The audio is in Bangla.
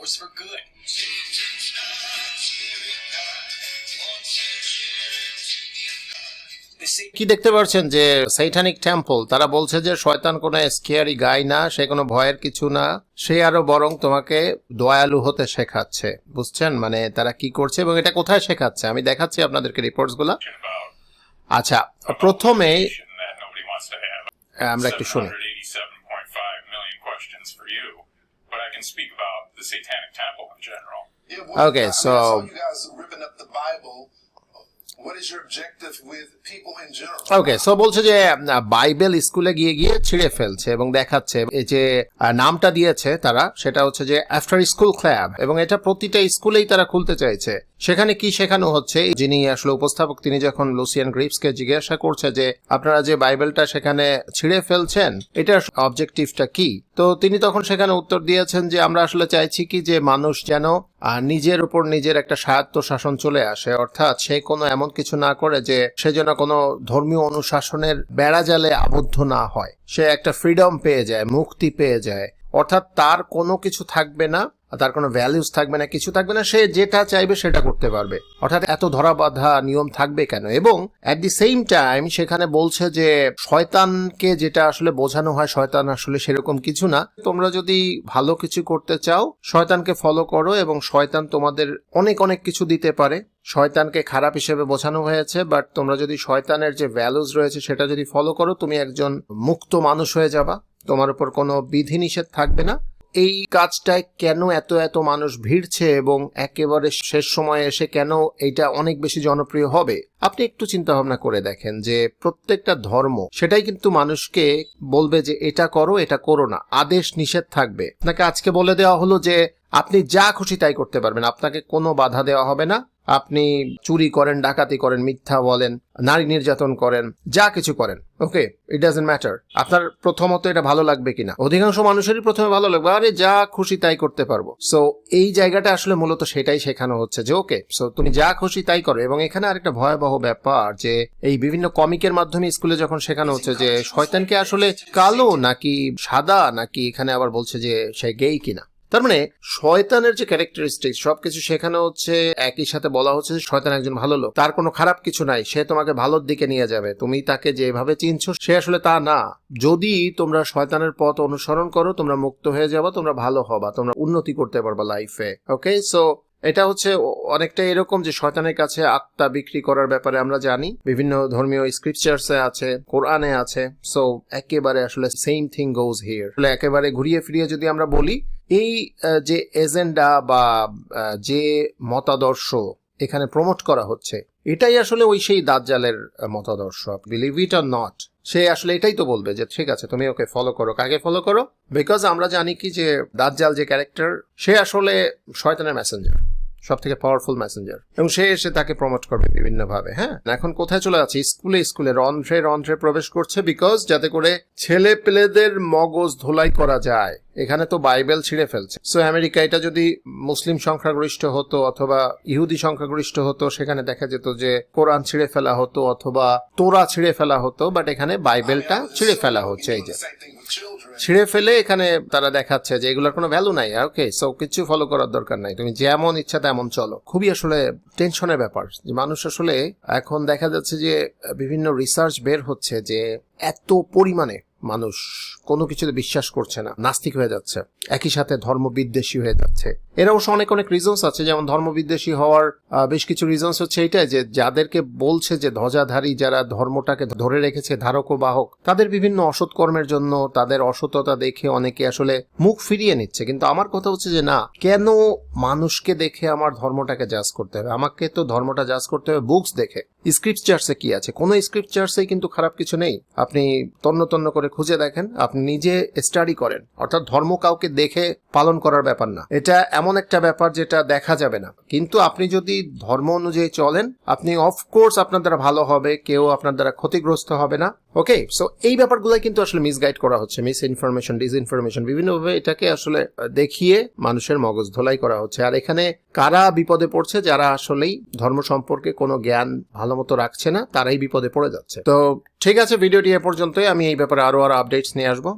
was for good. কি দেখতে পাচ্ছেন যে সাইটানিক টেম্পল তারা বলছে যে শয়তান কোনো স্কেয়ারি গাই না, সে কোনো ভয়ের কিছু না, সে আরো বরং তোমাকে দয়ালু হতে শেখাচ্ছে। বুঝছেন মানে তারা কি করছে এবং এটা কোথায় শেখাচ্ছে, আমি দেখাচ্ছি আপনাদেরকে রিপোর্টস গুলা। আচ্ছা, প্রথমে আমরা একটু শুনি। Okay, so what is your objective with people in general? Okay, so বলছে যে বাইবেল স্কুলে গিয়ে গিয়ে ছিঁড়ে ফেলছে এবং দেখাচ্ছে এই যে নামটা দিয়েছে তারা, সেটা হচ্ছে যে আফটার স্কুল ক্লাব, এবং এটা প্রতিটা স্কুলেই তারা খুলতে চাইছে। সেখানে কি শেখানো হচ্ছে, যিনি আসলে উপস্থাপক তিনি যখন লুসিয়ান গ্রিপসকে জিজ্ঞাসা করছে যে আপনারা যে বাইবেলটা সেখানে ছিঁড়ে ফেলছেন এটার অবজেক্টিভটা কি, তো তিনি তখন সেখানে উত্তর দিয়েছেন যে আমরা আসলে চাইছি কি যে মানুষ যেন নিজের উপর নিজের একটা স্বায়ত্ত শাসন চলে আসে, অর্থাৎ সে কোনো এমন কিছু না করে যে সে যেন কোনো ধর্মীয় অনুশাসনের বেড়াজালে আবদ্ধ না হয়, সে একটা ফ্রিডম পেয়ে যায়, মুক্তি পেয়ে যায়, অর্থাৎ তার কোনো কিছু থাকবে না, তার কোনো ভ্যালুস থাকবে না, কিছু থাকবে না, সে যেটা চাইবে সেটা করতে পারবে, অর্থাৎ এত ধরাবাঁধা নিয়ম থাকবে কেন। এবং অ্যাট দি সেম টাইম সেখানে বলছে যে শয়তানকে যেটা আসলে বোঝানো হয় শয়তান আসলে সেরকম কিছু না, তোমরা যদি ভালো কিছু করতে চাও শয়তানকে ফলো করো এবং শয়তান তোমাদের অনেক অনেক কিছু দিতে পারে। শয়তানকে খারাপ হিসেবে বোঝানো হয়েছে, বাট তোমরা যদি শয়তানের যে ভ্যালুস রয়েছে সেটা যদি ফলো করো তুমি একজন মুক্ত মানুষ হয়ে যাবা, তোমার উপর কোনো বিধিনিষেধ থাকবে না। এই কাজটায় কেন এত এত মানুষ ভিড়ছে এবং একেবারে শেষ সময়ে এসে কেন এইটা অনেক বেশি জনপ্রিয় হবে, আপনি একটু চিন্তা ভাবনা করে দেখেন যে প্রত্যেকটা ধর্ম সেটাই কিন্তু মানুষকে বলবে যে এটা করো এটা করো না, আদেশ নিষেধ থাকবে। আপনাকে আজকে বলে দেওয়া হলো যে আপনি যা খুশি তাই করতে পারবেন, আপনাকে কোনো বাধা দেওয়া হবে না, আপনি চুরি করেন, ডাকাতি করেন, মিথ্যা বলেন, নারী নির্যাতন করেন, যা কিছু করেন, ওকে, ইট ডাজন্ট ম্যাটার। আপনার প্রথমত এটা ভালো লাগবে কিনা, অধিকাংশ মানুষেরই প্রথমে ভালো লাগবে, আরে যা খুশি তাই করতে পারবো। সো এই জায়গাটা আসলে মূলত সেটাই শেখানো হচ্ছে যে ওকে, সো তুমি যা খুশি তাই করো। এবং এখানে আরেকটা ভয়াবহ ব্যাপার যে এই বিভিন্ন কমিকের মাধ্যমে স্কুলে যখন শেখানো হচ্ছে যে শয়তানকে আসলে কালো নাকি সাদা নাকি, এখানে আবার বলছে যে সে গেই কিনা, তার মানে শয়তানের যে ক্যারেক্টারিস্টিক সবকিছু শেখানো হচ্ছে, একই সাথে বলা হচ্ছে যে শয়তান একজন ভালো লোক, তার কোনো খারাপ কিছু নাই, সে তোমাকে ভালোর দিকে নিয়ে যাবে, তুমি তাকে যেভাবে চিনছো সে আসলে তা না। যদি তোমরা শয়তানের পথ অনুসরণ করো তোমরা মুক্ত হয়ে যাবা, তোমরা ভালো হবা, তোমরা উন্নতি করতে পারবা লাইফে। ওকে, সো এটা হচ্ছে অনেকটা এরকম যে শয়তানের কাছে আত্মা বিক্রি করার ব্যাপারে আমরা জানি, বিভিন্ন ধর্মীয় স্ক্রিপচার্সে আছে, কোরআনে আছে। সো একেবারে আসলে সেম থিং গোজ হিয়ার। একেবারে ঘুরিয়ে ফিরিয়ে যদি আমরা বলি, এই যে এজেন্ডা বা যে মতাদর্শ এখানে প্রমোট করা হচ্ছে এটাই আসলে ওই সেই দাজ্জালের মতাদর্শ, বিলিভ ইট অর নট। সে আসলে এটাই তো বলবে যে ঠিক আছে তুমি ওকে ফলো করো। কাকে ফলো করো? বিকজ আমরা জানি কি যে দাজ্জাল যে ক্যারেক্টার সে আসলে শয়তানের মেসেঞ্জার, সব থেকে পাওয়ারফুল মেসেঞ্জার, এবং সে এসে তাকে প্রমোট করবে বিভিন্ন ভাবে। হ্যাঁ, এখন কোথায় চলে যাচ্ছে? স্কুলে স্কুলে রন্ধ্রে প্রবেশ করছে, বিকজ যাতে করে ছেলে পেলেদের মগজ ধোলাই করা যায়। এখানে তো বাইবেল ছিঁড়ে ফেলছে। সো আমেরিকা এটা যদি মুসলিম সংখ্যাগরিষ্ঠ হতো অথবা ইহুদি সংখ্যাগরিষ্ঠ হতো সেখানে দেখা যেত যে কোরআন ছিঁড়ে ফেলা হতো অথবা তোরা ছিঁড়ে ফেলা হতো, বাট এখানে বাইবেলটা ছিঁড়ে ফেলা হচ্ছে। এই যে ছিঁড়ে ফেলে এখানে তারা দেখাচ্ছে যে এগুলোর কোনো ভ্যালু নাই। ওকে, সো কিছু ফলো করার দরকার নাই, তুমি যেমন ইচ্ছা তেমন চলো। খুবই আসলে টেনশনের ব্যাপার যে মানুষ আসলে এখন দেখা যাচ্ছে যে বিভিন্ন রিসার্চ বের হচ্ছে যে এত পরিমাণে মানুষ কোনো কিছুতে বিশ্বাস করছে না, নাস্তিক হয়ে যাচ্ছে, একই সাথে ধর্ম বিদ্বেষী হয়ে যাচ্ছে। এর অবশ্য অনেক অনেক রিজনস আছে, যেমন ধর্ম বিদ্বেষী হওয়ার বেশ কিছু রিজনস হচ্ছে এইটাই যে যাদেরকে বলছে যে ধ্বজাধারী, যারা ধর্মটাকে ধরে রেখেছে ধারক ও বাহক, তাদের বিভিন্ন অসৎ কর্মের জন্য তাদের অসততা দেখে অনেকে আসলে মুখ ফিরিয়ে নিচ্ছে। কিন্তু আমার কথা হচ্ছে যে না, কেন মানুষকে দেখে আমার ধর্মটাকে জাজ করতে হবে? আমাকে তো ধর্মটা জাজ করতে হবে বুকস দেখে। স্ক্রিপচার্সে কি আছে? কোনো স্ক্রিপচার্সে কিন্তু খারাপ কিছু নেই, আপনি তন্ন তন্ন করে খুঁজে দেখেন, আপনি নিজে স্টাডি করেন। অর্থাৎ ধর্ম কাউকে দেখে পালন করার ব্যাপার না, এটা এমন একটা ব্যাপার যেটা দেখা যাবে না। কিন্তু আপনি যদি ধর্ম অনুযায়ী চলেন, আপনি অফকোর্স আপনার দ্বারা ভালো হবে, কেউ আপনার দ্বারা ক্ষতিগ্রস্ত হবে না। ওকে, সো এই ব্যাপারগুলো কিন্তু আসলে মিসগাইড করা হচ্ছে, মিস ইনফরমেশন, ডিসইনফরমেশন, বিভিন্নভাবে এটাকে আসলে দেখিয়ে মানুষের মগজ ধোলাই করা হচ্ছে। আর এখানে কারা বিপদে পড়ছে? যারা আসলেই ধর্ম সম্পর্কে কোনো জ্ঞান ভালো মতো রাখছে না, তারাই বিপদে পড়ে যাচ্ছে। তো ঠিক আছে, ভিডিওটি এ পর্যন্তই। আমি এই ব্যাপারে আরো আপডেটস নিয়ে আসবো।